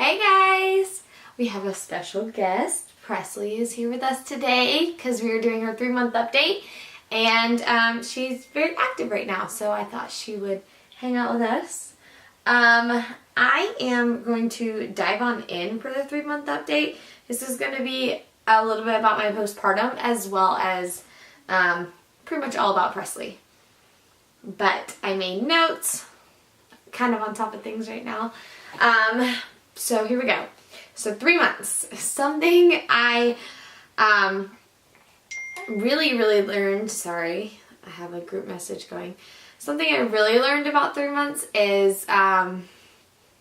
Hey guys! We have a special guest. Presley is here with us today because we are doing her 3-month update, and she's very active right now, so I thought she would hang out with us. I am going to dive on in for the 3-month update. This is going to be a little bit about my postpartum as well as pretty much all about Presley. But I made notes, kind of on top of things right now. So here we go. So 3 months. Something I really learned, sorry, I have a group message going. Something I really learned about 3 months is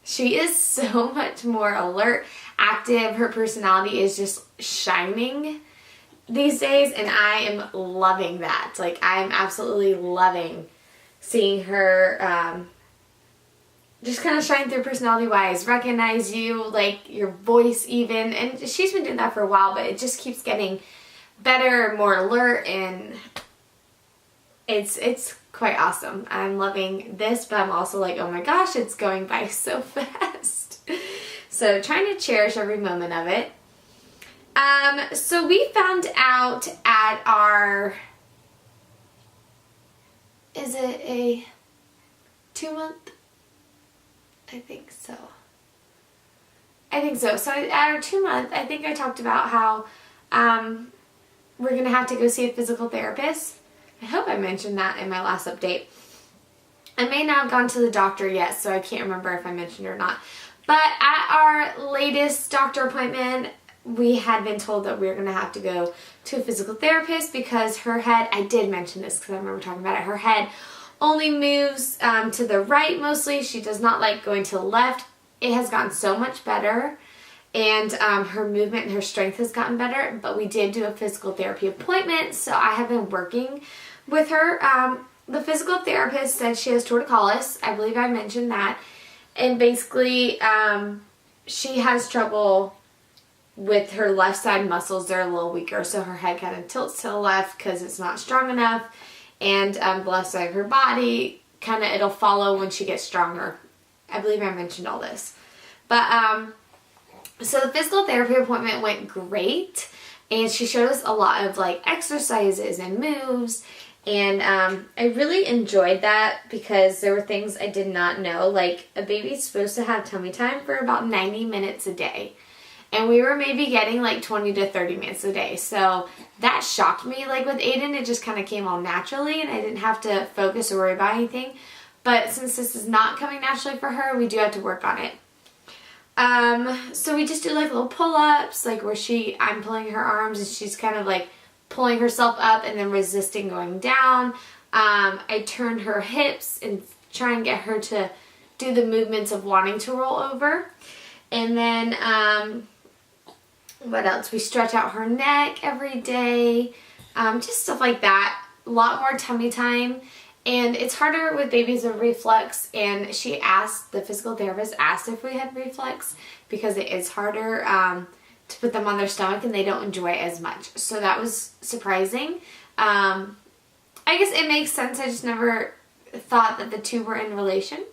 she is so much more alert, active. Her personality is just shining these days, and I am loving that. Like, I'm absolutely loving seeing her just kind of shine through personality-wise, recognize you, like your voice even, and she's been doing that for a while, but it just keeps getting better, more alert, and it's quite awesome. I'm loving this, but I'm also like, oh my gosh, it's going by so fast. So trying to cherish every moment of it. So we found out at our, is it a 2-month? I think so. So at our 2-month, I think I talked about how we're going to have to go see a physical therapist. I hope I mentioned that in my last update. I may not have gone to the doctor yet, so I can't remember if I mentioned it or not. But at our latest doctor appointment, we had been told that we were going to have to go to a physical therapist because her head, I did mention this because I remember talking about it, her head only moves to the right mostly. She does not like going to the left. It has gotten so much better, and her movement and her strength has gotten better, but we did do a physical therapy appointment, so I have been working with her. The physical therapist said she has torticollis. I believe I mentioned that, and basically she has trouble with her left side muscles. They're a little weaker, so her head kind of tilts to the left because it's not strong enough. And the left side of her body, kind of, it'll follow when she gets stronger. I believe I mentioned all this. But, so the physical therapy appointment went great. And she showed us a lot of, like, exercises and moves. And I really enjoyed that because there were things I did not know. Like, a baby's supposed to have tummy time for about 90 minutes a day. And we were maybe getting like 20 to 30 minutes a day. So that shocked me. Like with Aiden, it just kind of came all naturally and I didn't have to focus or worry about anything. But since this is not coming naturally for her, we do have to work on it. So we just do like little pull-ups, like where I'm pulling her arms and she's kind of like pulling herself up and then resisting going down. I turn her hips and try and get her to do the movements of wanting to roll over. And then, what else? We stretch out her neck every day, just stuff like that. A lot more tummy time, and it's harder with babies with reflux, and the physical therapist asked if we had reflux because it is harder to put them on their stomach and they don't enjoy it as much. So that was surprising. I guess it makes sense. I just never thought that the two were in relation.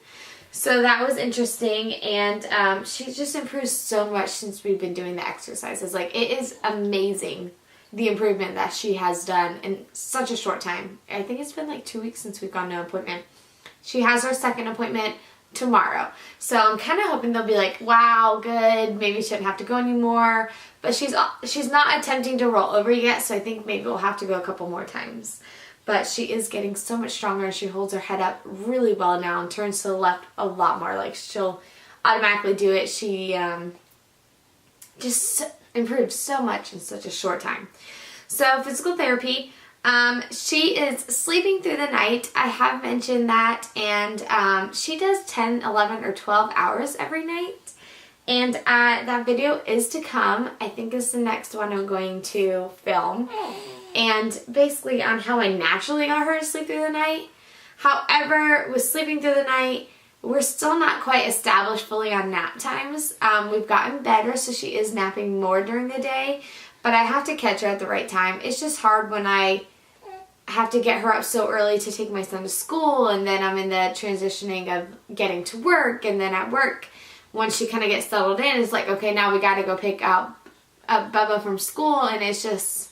So that was interesting, and she's just improved so much since we've been doing the exercises. Like, it is amazing, the improvement that she has done in such a short time. I think it's been like 2 weeks since we've gone to an appointment. She has her second appointment tomorrow. So I'm kind of hoping they'll be like, wow, good, maybe she shouldn't have to go anymore. But she's not attempting to roll over yet, so I think maybe we'll have to go a couple more times. But she is getting so much stronger, and she holds her head up really well now and turns to the left a lot more. Like, she'll automatically do it. She just improved so much in such a short time. So physical therapy, she is sleeping through the night. I have mentioned that, and she does 10, 11, or 12 hours every night. And that video is to come. I think is the next one I'm going to film. And basically on how I naturally got her to sleep through the night. However, with sleeping through the night, we're still not quite established fully on nap times. We've gotten better, so she is napping more during the day, but I have to catch her at the right time. It's just hard when I have to get her up so early to take my son to school, and then I'm in the transitioning of getting to work, and then at work once she kind of gets settled in, it's like, okay, now we got to go pick up Bubba from school, and it's just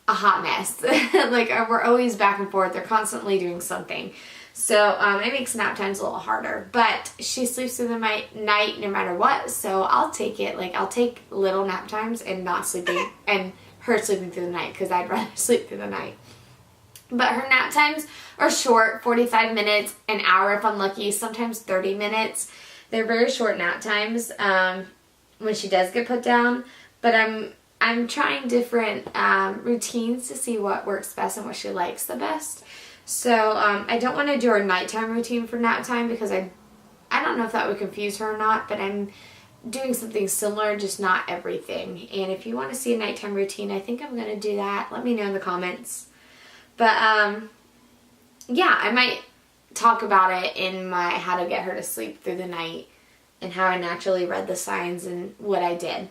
a hot mess. Like, we're always back and forth. They're constantly doing something. So it makes nap times a little harder. But she sleeps through the night no matter what, so I'll take it. Like, I'll take little nap times and not sleeping, and her sleeping through the night, because I'd rather sleep through the night. But her nap times are short, 45 minutes, an hour if I'm lucky, sometimes 30 minutes. They're very short nap times when she does get put down. But I'm trying different routines to see what works best and what she likes the best. So I don't want to do her nighttime routine for nap time, because I don't know if that would confuse her or not, but I'm doing something similar, just not everything. And if you want to see a nighttime routine, I think I'm going to do that. Let me know in the comments. But yeah, I might talk about it in my how to get her to sleep through the night and how I naturally read the signs and what I did.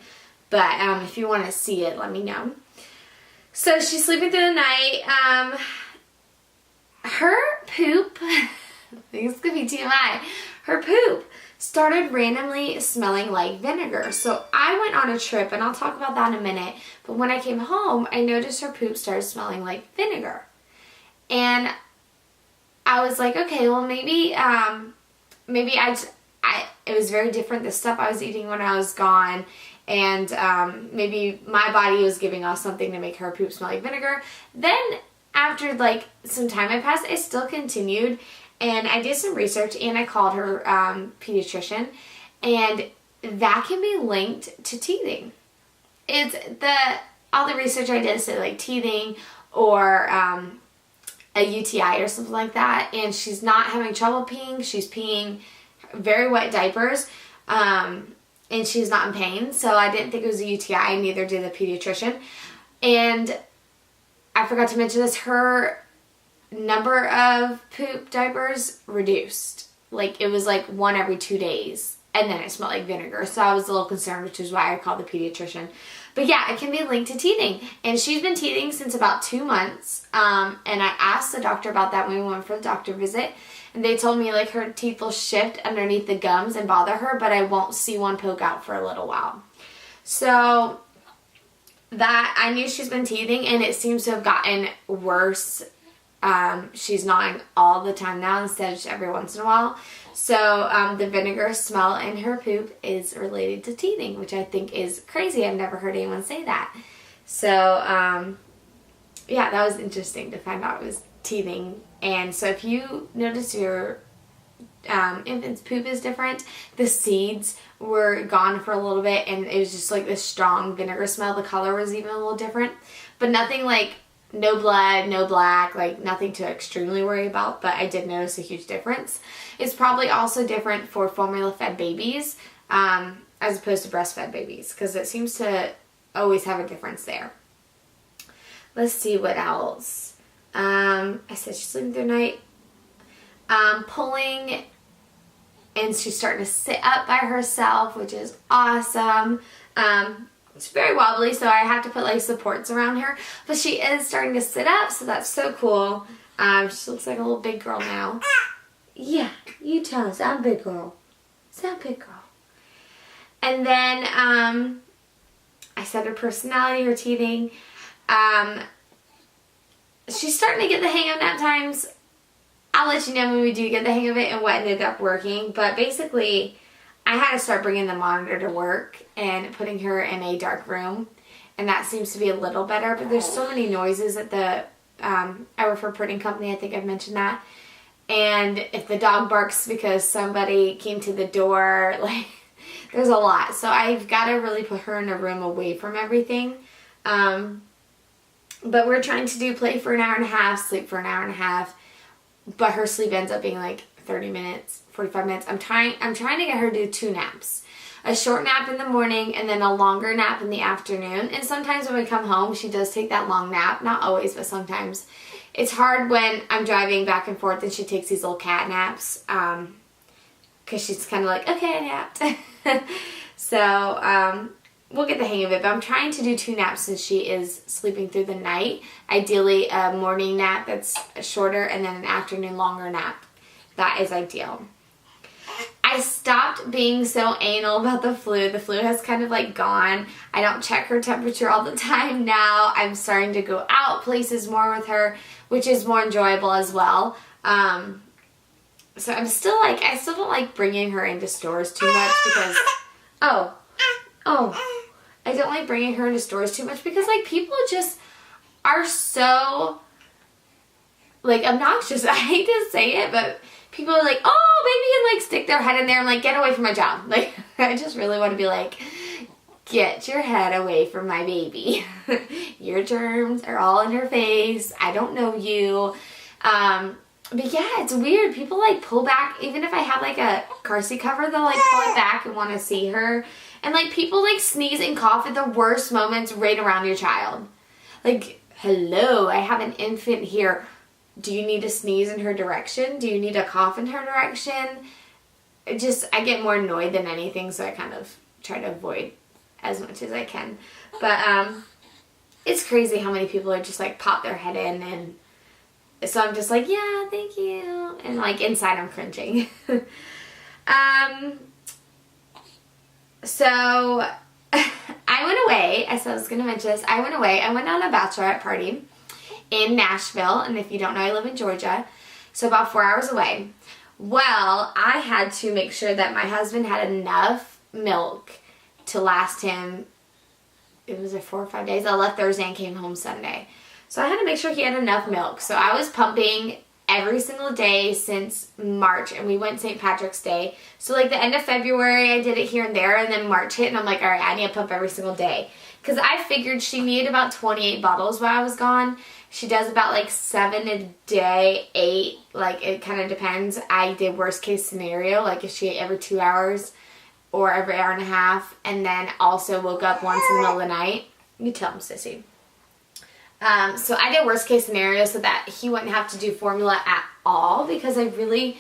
But if you want to see it, let me know. So she's sleeping through the night. Her poop, I think it's going to be TMI, her poop started randomly smelling like vinegar. So I went on a trip, and I'll talk about that in a minute, but when I came home, I noticed her poop started smelling like vinegar. And I was like, okay, well, maybe it was very different, the stuff I was eating when I was gone, and maybe my body was giving off something to make her poop smell like vinegar. Then after like some time had passed, it still continued, and I did some research, and I called her pediatrician, and that can be linked to teething. It's all the research I did said like teething or a UTI or something like that, and she's not having trouble peeing. She's peeing very wet diapers, and she's not in pain, so I didn't think it was a UTI, neither did the pediatrician. And I forgot to mention this, her number of poop diapers reduced. Like, it was like 1 every 2 days, and then it smelled like vinegar, so I was a little concerned, which is why I called the pediatrician. But yeah, it can be linked to teething, and she's been teething since about 2 months, and I asked the doctor about that when we went for the doctor visit, and they told me like her teeth will shift underneath the gums and bother her, but I won't see one poke out for a little while. So that, I knew she's been teething, and it seems to have gotten worse. She's gnawing all the time now instead of just every once in a while. So the vinegar smell in her poop is related to teething, which I think is crazy. I've never heard anyone say that. So yeah, that was interesting to find out it was teething. And so if you notice your infant's poop is different, the seeds were gone for a little bit, and it was just like this strong vinegar smell. The color was even a little different, but nothing like no blood, no black, like nothing to extremely worry about, but I did notice a huge difference. It's probably also different for formula-fed babies as opposed to breastfed babies, because it seems to always have a difference there. Let's see what else. I said she's sleeping through the night. Pulling, and she's starting to sit up by herself, which is awesome. It's very wobbly, so I have to put like supports around her, but she is starting to sit up, so that's so cool. She looks like a little big girl now. Yeah, you tell us. I'm a big girl. Sound big girl. And then I said her personality, her teething. She's starting to get the hang of nap times. I'll let you know when we do get the hang of it and what ended up working. But basically, I had to start bringing the monitor to work and putting her in a dark room. And that seems to be a little better. But there's so many noises at the I work for a printing company. I think I've mentioned that. And if the dog barks because somebody came to the door, like, there's a lot. So I've got to really put her in a room away from everything. But we're trying to do play for an hour and a half, sleep for an hour and a half. But her sleep ends up being like 30 minutes, 45 minutes. I'm trying to get her to do 2 naps. A short nap in the morning and then a longer nap in the afternoon. And sometimes when we come home, she does take that long nap. Not always, but sometimes. It's hard when I'm driving back and forth and she takes these little cat naps. Because she's kind of like, okay, I napped. So, we'll get the hang of it. But I'm trying to do 2 naps since she is sleeping through the night. Ideally, a morning nap that's shorter and then an afternoon longer nap. That is ideal. I stopped being so anal about the flu. The flu has kind of like gone. I don't check her temperature all the time now. I'm starting to go out places more with her, which is more enjoyable as well. So I'm still like, I still don't like bringing her into stores too much because, I don't like bringing her into stores too much because like people just are so like obnoxious. I hate to say it, but people are like, oh, baby, and like stick their head in there. I'm like, get away from my job. Like, I just really want to be like, get your head away from my baby. Your germs are all in her face. I don't know you. But yeah, it's weird. People like pull back. Even if I have like a car seat cover, they'll like pull it back and want to see her. And like people like sneeze and cough at the worst moments right around your child. Like, hello, I have an infant here. Do you need to sneeze in her direction? Do you need to cough in her direction? I get more annoyed than anything, so I kind of try to avoid as much as I can. But it's crazy how many people are just like pop their head in, and so I'm just like, yeah, thank you. And like inside I'm cringing. So I went away. I said I was going to mention this. I went away. I went on a bachelorette party in Nashville. And if you don't know, I live in Georgia. So about 4 hours away. Well, I had to make sure that my husband had enough milk to last him. It was 4 or 5 days. I left Thursday and came home Sunday. So I had to make sure he had enough milk. So I was pumping every single day since March, and we went St. Patrick's Day. So like the end of February, I did it here and there, and then March hit, and I'm like, all right, I need to pump every single day. Because I figured she needed about 28 bottles while I was gone. She does about like 7 a day, 8, like it kind of depends. I did worst case scenario, like if she ate every 2 hours or every hour and a half, and then also woke up once in the middle of the night. You tell him, sissy. So I did worst case scenario so that he wouldn't have to do formula at all, because I really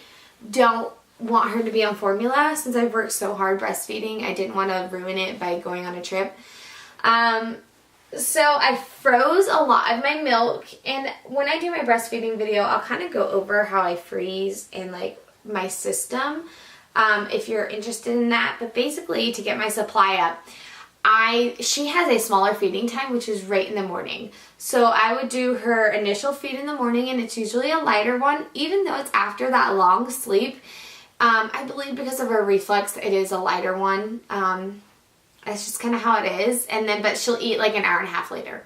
don't want her to be on formula since I've worked so hard breastfeeding. I didn't want to ruin it by going on a trip. So I froze a lot of my milk, and when I do my breastfeeding video, I'll kind of go over how I freeze and like my system, if you're interested in that. But basically, to get my supply up, she has a smaller feeding time, which is right in the morning. So I would do her initial feed in the morning, and it's usually a lighter one, even though it's after that long sleep. I believe because of her reflux, it is a lighter one. That's just kind of how it is. And then, but she'll eat like an hour and a half later.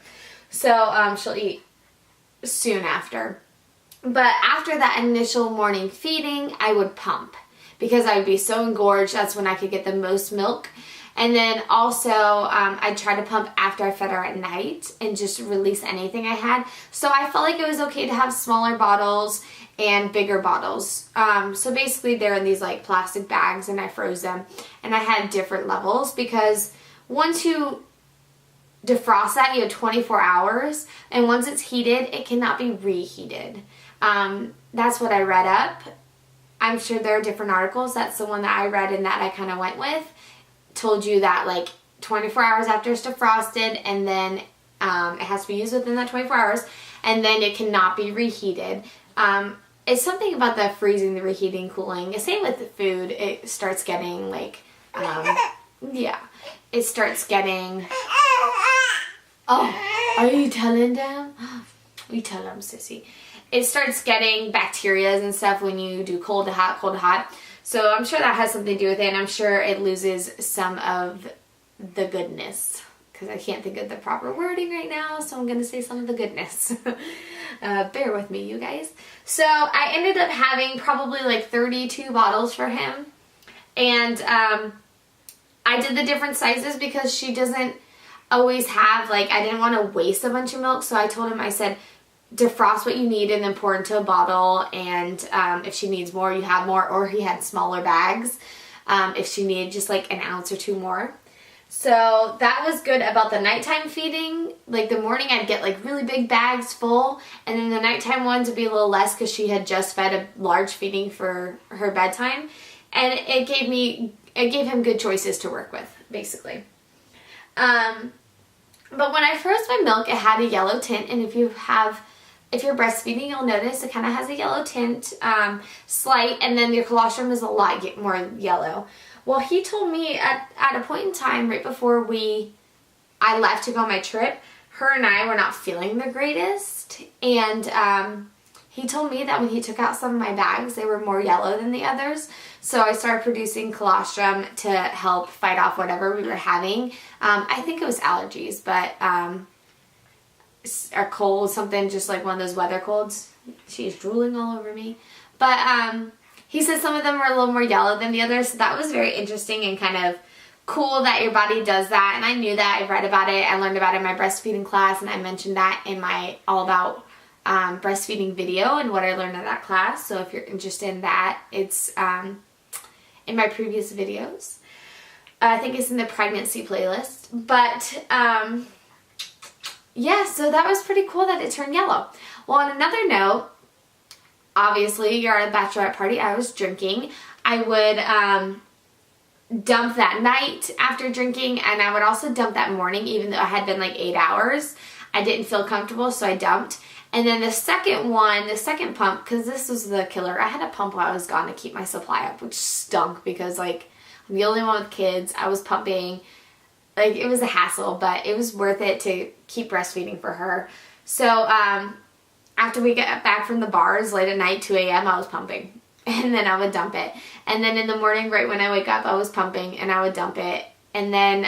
So she'll eat soon after. But after that initial morning feeding, I would pump because I would be so engorged. That's when I could get the most milk. And then also, I'd try to pump after I fed her at night and just release anything I had. So I felt like it was okay to have smaller bottles and bigger bottles. So basically they're in these like plastic bags, and I froze them. And I had different levels because once you defrost that, you have 24 hours. And once it's heated, it cannot be reheated. That's what I read up. I'm sure there are different articles. That's the one that I read and that I kind of went with. Told you that like 24 hours after it's defrosted, and then it has to be used within that 24 hours, and then it cannot be reheated. It's something about the freezing, the reheating, cooling. Same with the food. It starts getting like, it starts getting, oh, are you telling them? You tell them, sissy. It starts getting bacteria and stuff when you do cold to hot, cold to hot. So I'm sure that has something to do with it, and I'm sure it loses some of the goodness, because I can't think of the proper wording right now, so I'm going to say some of the goodness. Bear with me, you guys. So I ended up having probably like 32 bottles for him, and I did the different sizes because she doesn't always have, like, I didn't want to waste a bunch of milk, so I told him, I said, defrost what you need and then pour into a bottle, and if she needs more, you have more. Or he had smaller bags if she needed just like an ounce or two more. So that was good about the nighttime feeding. Like the morning I'd get like really big bags full, and then the nighttime ones would be a little less because she had just fed a large feeding for her bedtime, and it gave him good choices to work with, basically. But when I froze my milk, it had a yellow tint, and if you have if you're breastfeeding, you'll notice it kind of has a yellow tint, slight, and then your colostrum is a lot more yellow. Well, he told me at a point in time right before I left to go on my trip, her and I were not feeling the greatest, and he told me that when he took out some of my bags, they were more yellow than the others. So I started producing colostrum to help fight off whatever we were having. I think it was allergies, but a cold, something just like one of those weather colds. She's drooling all over me. But he said some of them were a little more yellow than the others, so that was very interesting and kind of cool that your body does that. And I knew that. I read about it. I learned about it in my breastfeeding class, and I mentioned that in my all about breastfeeding video and what I learned in that class. So if you're interested in that, it's in my previous videos. I think it's in the pregnancy playlist. But yeah, so that was pretty cool that it turned yellow. Well, on another note, obviously you're at a bachelorette party. I was drinking. I would dump that night after drinking, and I would also dump that morning, even though I had been like 8 hours. I didn't feel comfortable, so I dumped. And then the second pump, because this was the killer, I had to pump while I was gone to keep my supply up, which stunk because, like, I'm the only one with kids. I was pumping. Like, it was a hassle, but it was worth it to keep breastfeeding for her. So, after we got back from the bars late at night, 2 a.m., I was pumping. And then I would dump it. And then in the morning, right when I wake up, I was pumping, and I would dump it. And then,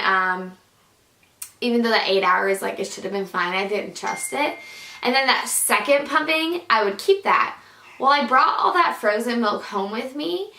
even though that 8 hours, like, it should have been fine, I didn't trust it. And then that second pumping, I would keep that. Well, I brought all that frozen milk home with me,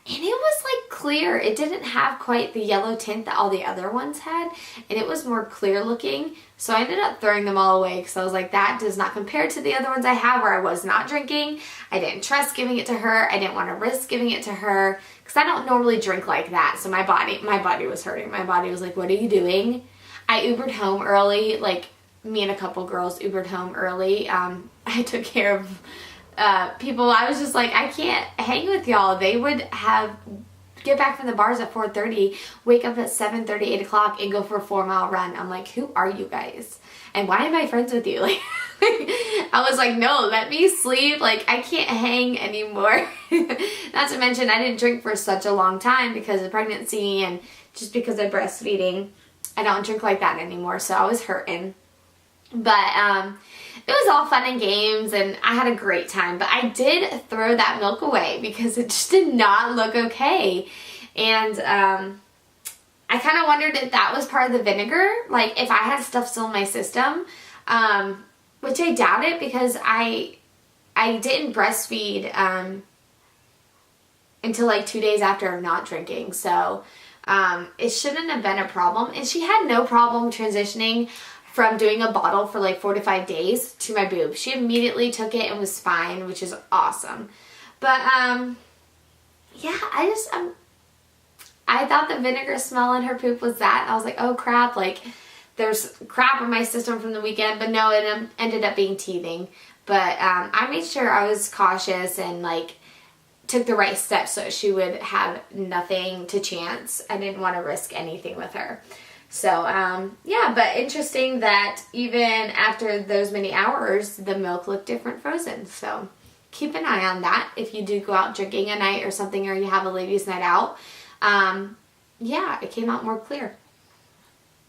and it was like clear. It didn't have quite the yellow tint that all the other ones had, and it was more clear looking. So I ended up throwing them all away because I was like, that does not compare to the other ones I have where I was not drinking. I didn't trust giving it to her. I didn't want to risk giving it to her because I don't normally drink like that. So my body was hurting. My body was like, what are you doing? I Ubered home early, like, me and a couple girls Ubered home early. I took care of people. I was just like, I can't hang with y'all. They would get back from the bars at 4:30, wake up at 7:30, 8 o'clock, and go for a 4-mile run. I'm like, who are you guys? And why am I friends with you? Like, I was like, no, let me sleep. Like, I can't hang anymore. Not to mention, I didn't drink for such a long time because of pregnancy and just because of breastfeeding. I don't drink like that anymore, so I was hurting. But it was all fun and games, and I had a great time. But I did throw that milk away because it just did not look okay. And I kind of wondered if that was part of the vinegar, like if I had stuff still in my system, which I doubt it because I didn't breastfeed until like 2 days after not drinking. So it shouldn't have been a problem. And she had no problem transitioning from doing a bottle for like 4 to 5 days to my boob. She immediately took it and was fine, which is awesome. But yeah, I thought the vinegar smell in her poop was that. I was like, oh crap, like there's crap in my system from the weekend. But no, it ended up being teething. But I made sure I was cautious and like took the right steps so she would have nothing to chance. I didn't want to risk anything with her. So, yeah, but interesting that even after those many hours, the milk looked different frozen. So, keep an eye on that if you do go out drinking a night or something, or you have a ladies' night out. Yeah, it came out more clear.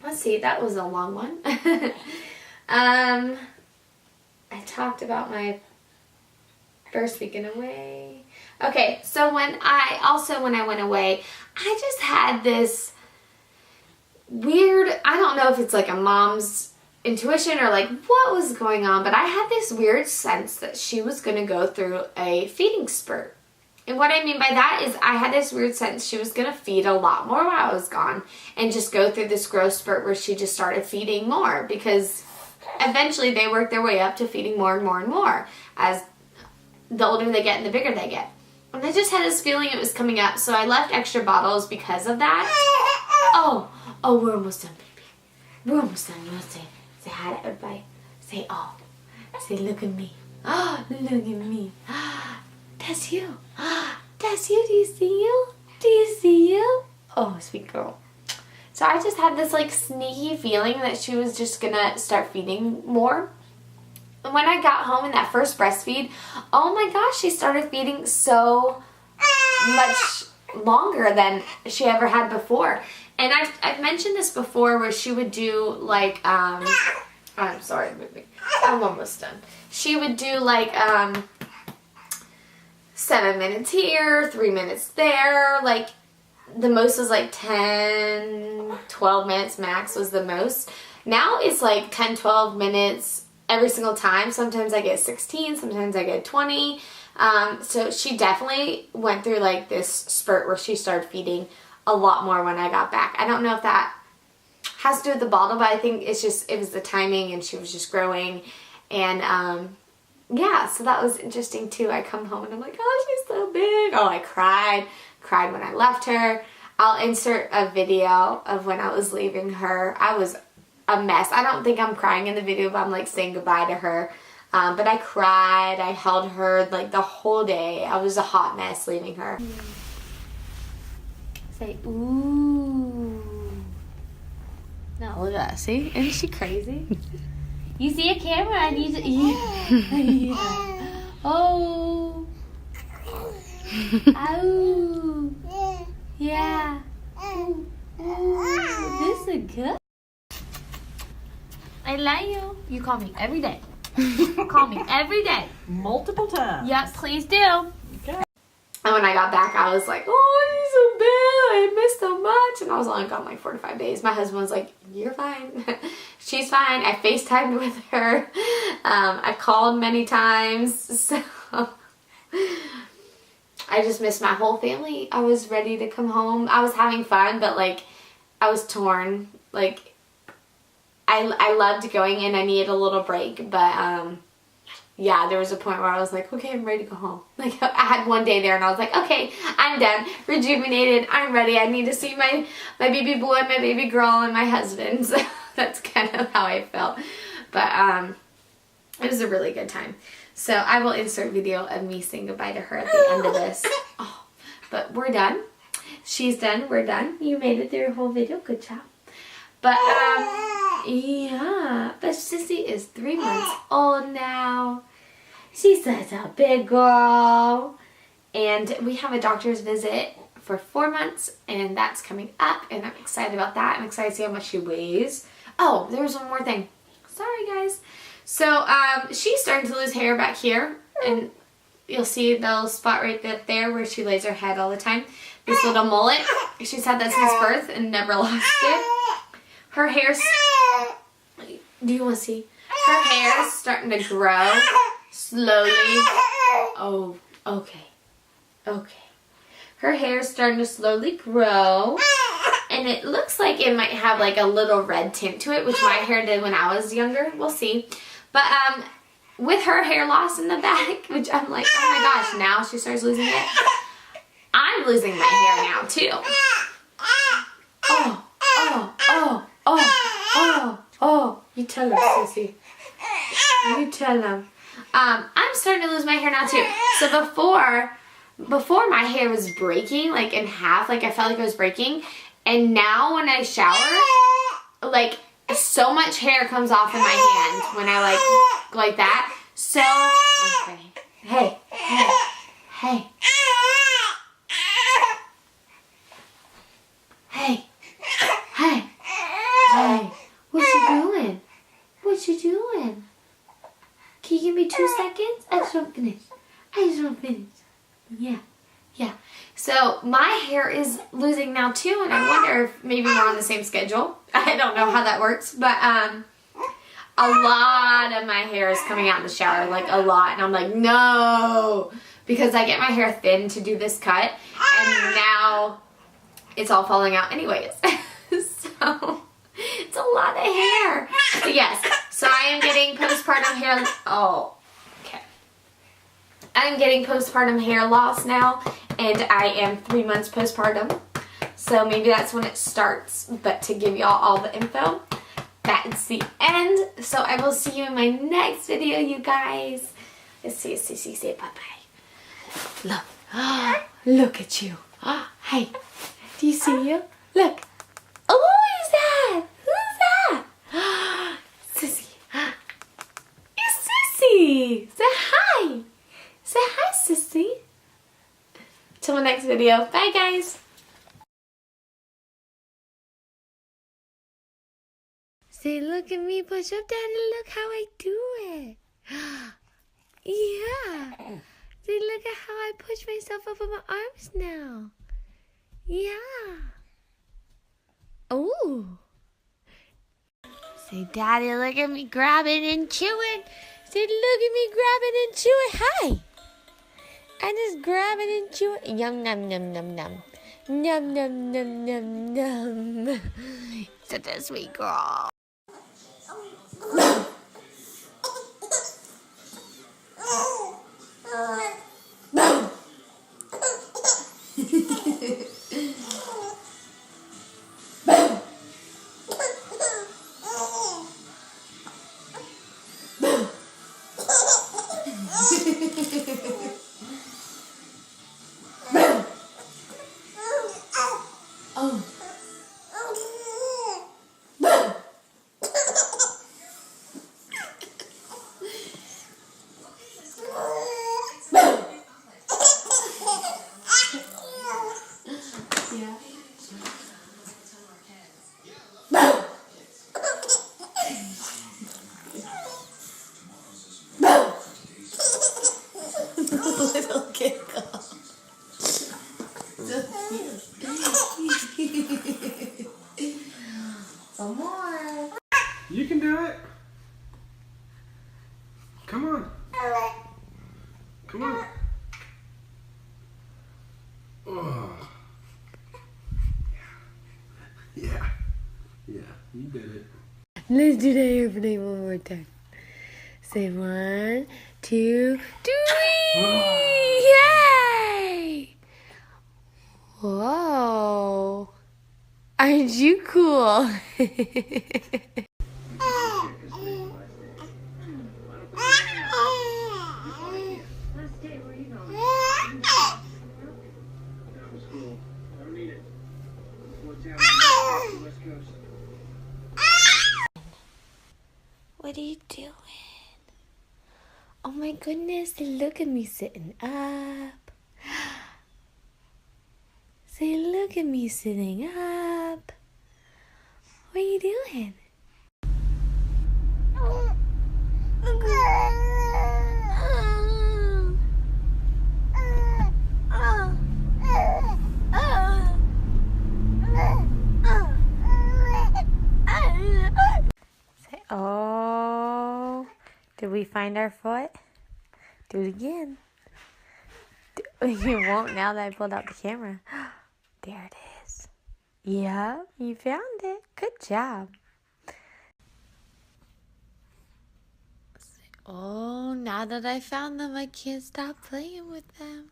Let's see, that was a long one. I talked about my first weekend away. Okay, so when I went away, I just had this weird, I don't know if it's like a mom's intuition or like what was going on, but I had this weird sense that she was going to go through a feeding spurt. And what I mean by that is I had this weird sense she was going to feed a lot more while I was gone and just go through this growth spurt where she just started feeding more, because eventually they work their way up to feeding more and more and more as the older they get and the bigger they get. And I just had this feeling it was coming up, so I left extra bottles because of that. Oh, we're almost done, baby. We're almost done. You want to say hi to everybody? Say, oh. Say, look at me. Oh, look at me. That's you. That's you. Do you see you? Do you see you? Oh, sweet girl. So I just had this like sneaky feeling that she was just gonna start feeding more. when I got home in that first breastfeed, oh my gosh, she started feeding so much longer than she ever had before. And I've mentioned this before where she would do like, I'm sorry, I'm almost done. She would do like 7 minutes here, 3 minutes there, like the most was like 10, 12 minutes max was the most. Now it's like 10, 12 minutes every single time. Sometimes I get 16, sometimes I get 20. So she definitely went through like this spurt where she started feeding a lot more when I got back. I don't know if that has to do with the bottle, but I think it's just, it was the timing and she was just growing. And yeah, so that was interesting too. I come home and I'm like, oh, she's so big. Oh, I cried when I left her. I'll insert a video of when I was leaving her. I was a mess. I don't think I'm crying in the video, but I'm like saying goodbye to her. But I cried. I held her like the whole day. I was a hot mess leaving her. Say, ooh. No, look at that. See? Isn't she crazy? You see a camera. I need to... Yeah. Oh. Oh. Yeah. Ooh. Ooh. This is good. I love you. You call me every day. Call me every day. Multiple times. Yes, please do. Okay. And when I got back, I was like, oh, she's so big. I missed so much. And I was only gone like 4 to 5 days. My husband was like, you're fine. She's fine. I FaceTimed with her. I called many times. So I just missed my whole family. I was ready to come home. I was having fun, but like I was torn. Like I loved going and I needed a little break, but yeah, there was a point where I was like, okay, I'm ready to go home. Like I had one day there and I was like, okay, I'm done, rejuvenated, I'm ready. I need to see my baby boy, my baby girl, and my husband. So that's kind of how I felt. But it was a really good time. So I will insert video of me saying goodbye to her at the end of this. Oh, but we're done. She's done. We're done. You made it through the whole video. Good job. But yeah, but Sissy is 3 months old now. She's such a big girl. And we have a doctor's visit for 4 months, and that's coming up, and I'm excited about that. I'm excited to see how much she weighs. Oh, there's one more thing. Sorry, guys. So, she's starting to lose hair back here, and you'll see the little spot right there where she lays her head all the time. This little mullet. She's had that since birth and never lost it. Her hair's... Do you want to see? Her hair is starting to grow slowly. Oh, okay. Okay. Her hair is starting to slowly grow. And it looks like it might have like a little red tint to it, which my hair did when I was younger. We'll see. But with her hair loss in the back, which I'm like, oh my gosh, now she starts losing it. I'm losing my hair now too. Oh, oh, oh, oh, oh, oh. You tell them, Sissy. You tell them. I'm starting to lose my hair now too. So before my hair was breaking like in half, like I felt like it was breaking. And now when I shower, like so much hair comes off in my hand when I like that. So, okay. Hey, hey, hey. Hey, hey, hey. What you doing? What you doing? Can you give me 2 seconds? I just want to finish. I just want to finish. Yeah, yeah. So my hair is losing now too, and I wonder if maybe we're on the same schedule. I don't know how that works, but a lot of my hair is coming out in the shower, like a lot, and I'm like, no, because I get my hair thin to do this cut, and now it's all falling out anyways. So it's a lot of hair. So yes, so I am getting postpartum hair. Oh, okay. I'm getting postpartum hair loss now, and I am 3 months postpartum. So maybe that's when it starts. But to give y'all all the info, that's the end. So I will see you in my next video, you guys. Let's see, say bye-bye. Look. Look at you. Hey, do you see you? Look. Oh, who's that? Who's that? Sissy. It's Sissy. Till my next video. Bye, guys. Say, look at me, push up, Daddy. Look how I do it. Yeah. See, look at how I push myself up with my arms now. Yeah. Oh. Say, Daddy, look at me grabbing and chewing. Say, look at me grabbing and chewing. Hi. I just grabbing and chewing. Yum, num, num, num, num. Num, num, num, num, num. Such a sweet girl. Little giggle. Some more. You can do it. Come on. Come on. Oh. Yeah. Yeah, you did it. Let's do the hair play one more time. Say 1, 2, 3. Yay! Whoa. Aren't you cool? What are you doing? Oh my goodness, look at me sitting up. Say, look at me sitting up. What are you doing? Say, oh, did we find our foot? Do it again. You won't now that I pulled out the camera. There it is. Yeah, you found it. Good job. Oh, now that I found them, I can't stop playing with them.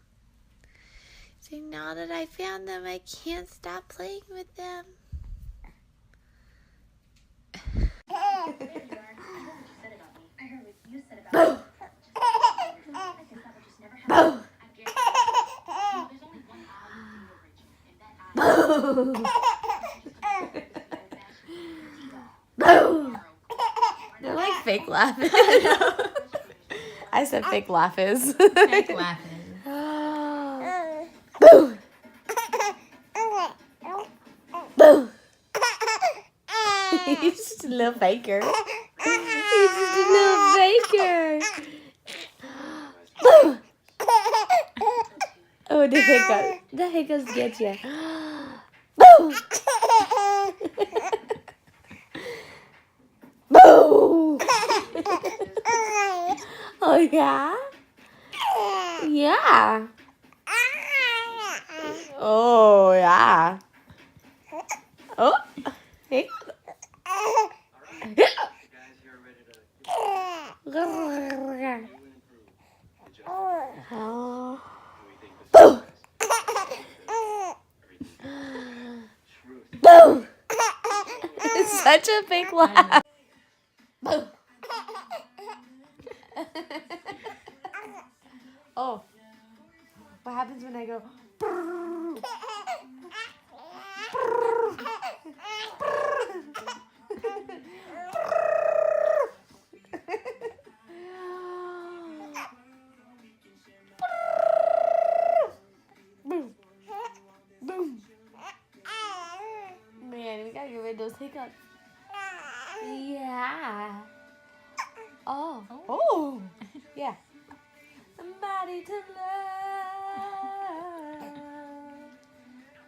See, now that I found them, I can't stop playing with them. Boo! Boo! Boo! Boo! They're like fake laughing. I said fake laughers. Fake laughing. Boo! Boo! He's just a little faker. He's just a little faker. Boo! Oh, the hiccup. The hiccups get you. Boo! Boo! Oh, yeah? Yeah. Oh, yeah. Oh, hey. Oh. Boo! Boo! It's such a big laugh. Boo! Oh. What happens when I go? Boom. rid of those hiccups. Yeah. Oh. Oh. Yeah. Somebody to love.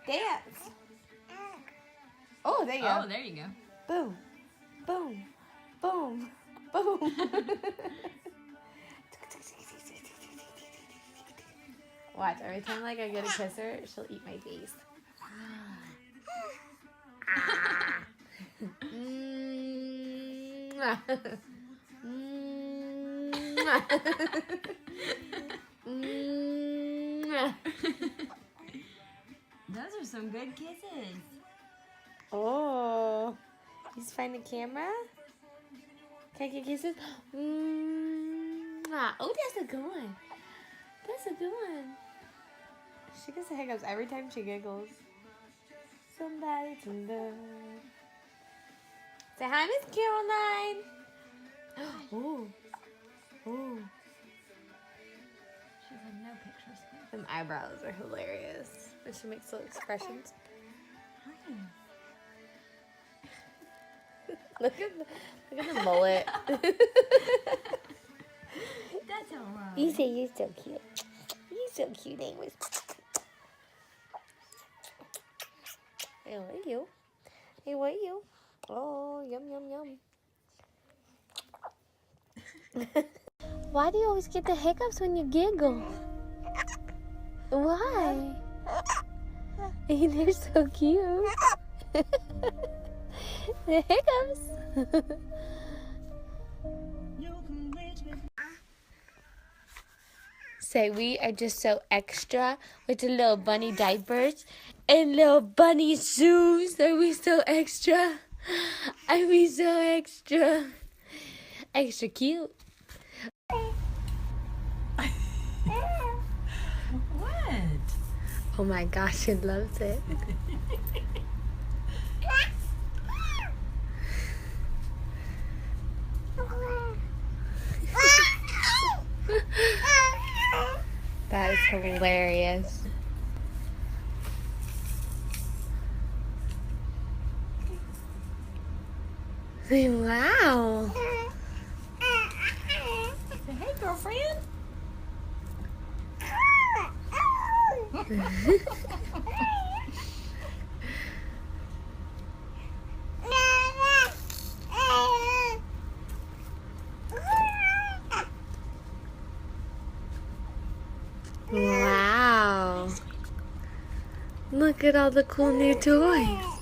Dance. Oh, there you go. Oh, there you go. Boom. Boom. Boom. Boom. Watch, every time like I go to kiss her, she'll eat my face. Those are some good kisses. Oh, he's finding the camera. Can I get kisses? Oh, that's a good one. That's a good one. She gets the hiccups every time she giggles. Somebody to love. Say hi, Miss Caroline. Oh, oh. She's had no pictures. Them eyebrows are hilarious. And she makes little expressions. Look at the mullet. That's alright. You say you're so cute. You're so cute, anyways. I want you. I want you. Oh, yum, yum, yum. Why do you always get the hiccups when you giggle? Why? They're so cute. The hiccups. Say we are just so extra with the little bunny diapers and little bunny shoes. Are we so extra? Are we so extra? Extra cute. What? Oh my gosh, she loves it. That is hilarious. Wow. Say, hey, girlfriend. Wow. Look at all the cool new toys.